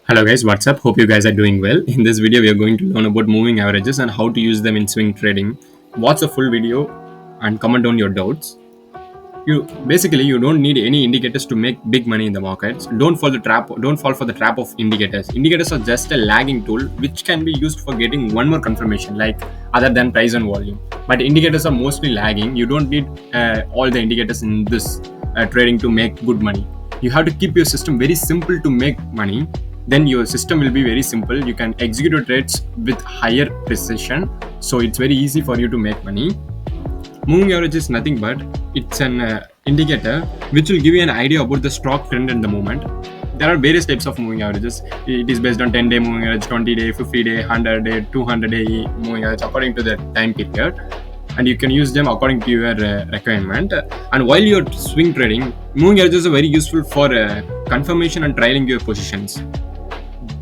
Hello guys, what's up? Hope you guys are doing well. In this video, we are going to learn about moving averages and how to use them in swing trading. Watch the full video and comment on your doubts. You don't need any indicators to make big money in the markets. Don't fall for the trap of indicators. Indicators are just a lagging tool which can be used for getting one more confirmation, like other than price and volume. But indicators are mostly lagging. You don't need all the indicators in this trading to make good money. You have to keep your system very simple to make money. Then your system will be very simple. You can execute your trades with higher precision, so it's very easy for you to make money. Moving average is nothing but it's an indicator which will give you an idea about the stock trend in the moment. There are various types of moving averages. It is based on 10-day moving average, 20-day, 50-day, 100-day, 200-day moving average according to the time period, and you can use them according to your requirement. And while you're swing trading, moving averages are very useful for confirmation and trailing your positions.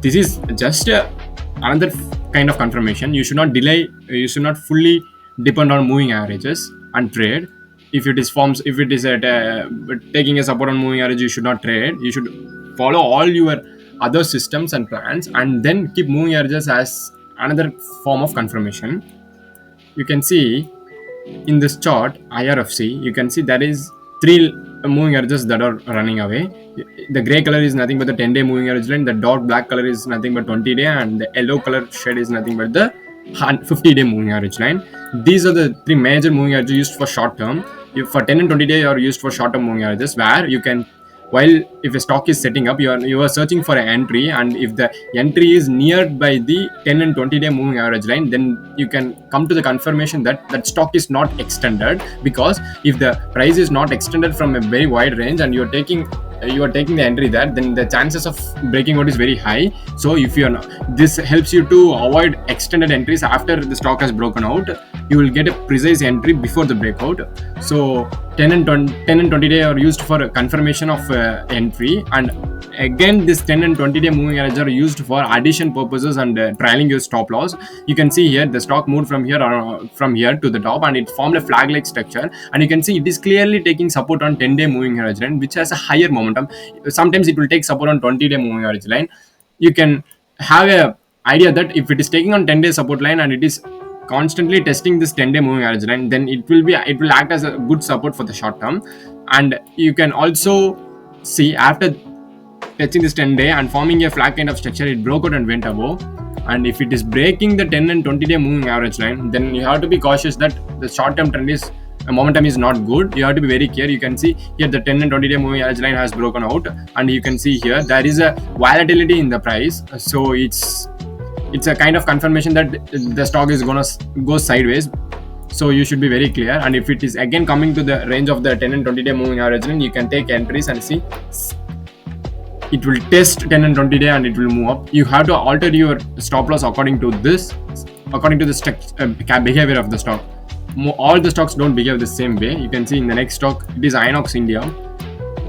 This is just another kind of confirmation. You should not delay. You should not fully depend on moving averages and trade. If it is taking a support on moving average, you should not trade. You should follow all your other systems and plans, and then keep moving averages as another form of confirmation. You can see in this chart IRFC, you can see there is three moving averages that are running away. The gray color is nothing but the 10-day moving average line, the dark black color is nothing but 20-day, and the yellow color shade is nothing but the 50-day moving average line. These are the three major moving averages used for short term. For 10 and 20-day are used for short term moving averages, where you can, while if a stock is setting up, you are searching for an entry, and if the entry is neared by the 10 and 20-day moving average line, then you can come to the confirmation that that stock is not extended. Because if the price is not extended from a very wide range and you are taking the entry there, then the chances of breaking out is very high. So if you are not, this helps you to avoid extended entries after the stock has broken out. You will get a precise entry before the breakout. So 10 and 20-day are used for confirmation of entry, and again this 10 and 20-day moving averages are used for addition purposes and trailing your stop loss. You can see here the stock moved from here to the top, and it formed a flag like structure, and you can see it is clearly taking support on 10-day moving average line, which has a higher momentum. Sometimes it will take support on 20-day moving average line. You can have a idea that if it is taking on 10-day support line and it is constantly testing this 10-day moving average line, then it will act as a good support for the short term. And you can also see after touching this 10-day and forming a flag kind of structure, it broke out and went above. And if it is breaking the 10 and 20-day moving average line, then you have to be cautious that the short term trend is momentum is not good. You have to be very clear. You can see here the 10 and 20-day moving average line has broken out, and you can see here there is a volatility in the price. So it's a kind of confirmation that the stock is gonna go sideways. So you should be very clear. And if it is again coming to the range of the 10 and 20-day moving average line, you can take entries and see it will test 10 and 20-day and it will move up. You have to alter your stop loss according to the behavior of the stock. All the stocks don't behave the same way. You can see in the next stock, it is Inox India.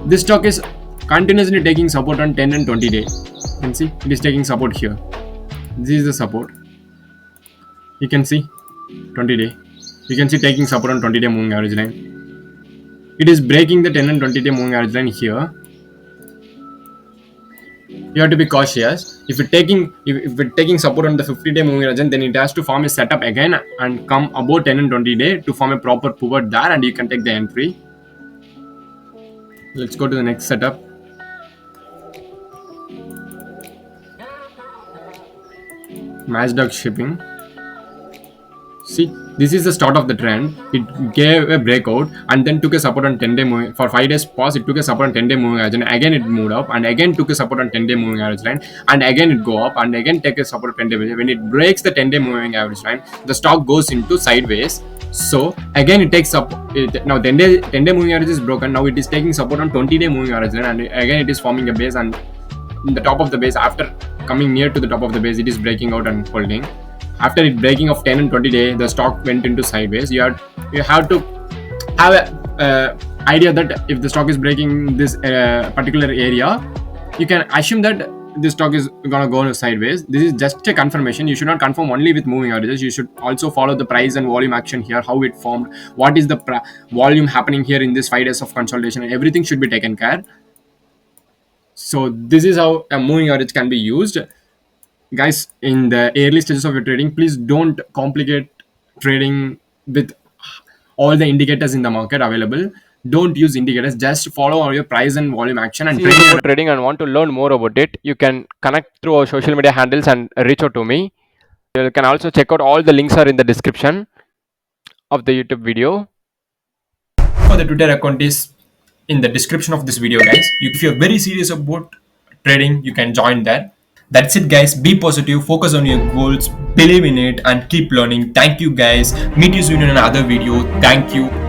This stock is continuously taking support on 10 and 20-day. You can see it is taking support here. This is the support. You can see 20-day. You can see taking support on 20-day moving average line. It is breaking the 10 and 20-day moving average line here. You have to be cautious. If it's taking support on the 50-day moving average, then it has to form a setup again and come above 10 and 20-day to form a proper pivot there, and you can take the entry. Let's go to the next setup. Matchdog shipping. See, this is the start of the trend. It gave a breakout and then took a support on 10-day moving. For 5 days pause, it took a support on 10-day moving average line. Again it moved up and again took a support on 10-day moving average line, and again it go up and again take a support on 10-day. When it breaks the 10-day moving average line, the stock goes into sideways. So again it takes up. Now 10-day moving average is broken. Now it is taking support on 20-day moving average line, and again it is forming a base, and in the top of the base, after coming near to the top of the base, it is breaking out and holding. After it breaking of 10 and 20-day, the stock went into sideways. You have to have a idea that if the stock is breaking this particular area, you can assume that this stock is gonna go sideways. This is just a confirmation. You should not confirm only with moving averages. You should also follow the price and volume action here, how it formed, what is the volume happening here in this 5 days of consolidation, and everything should be taken care. So this is how a moving average can be used. Guys, in the early stages of your trading, please don't complicate trading with all the indicators in the market available. Don't use indicators, just follow all your price and volume action and Serious trade your. about trading and want to learn more about it, you can connect through our social media handles and reach out to me. You can also check out all the links are in the description of the YouTube video. For the Twitter account is in the description of this video, guys. If you're very serious about trading, you can join that. That's it, guys. Be positive, focus on your goals, believe in it, and keep learning. Thank you, guys. Meet you soon in another video. Thank you.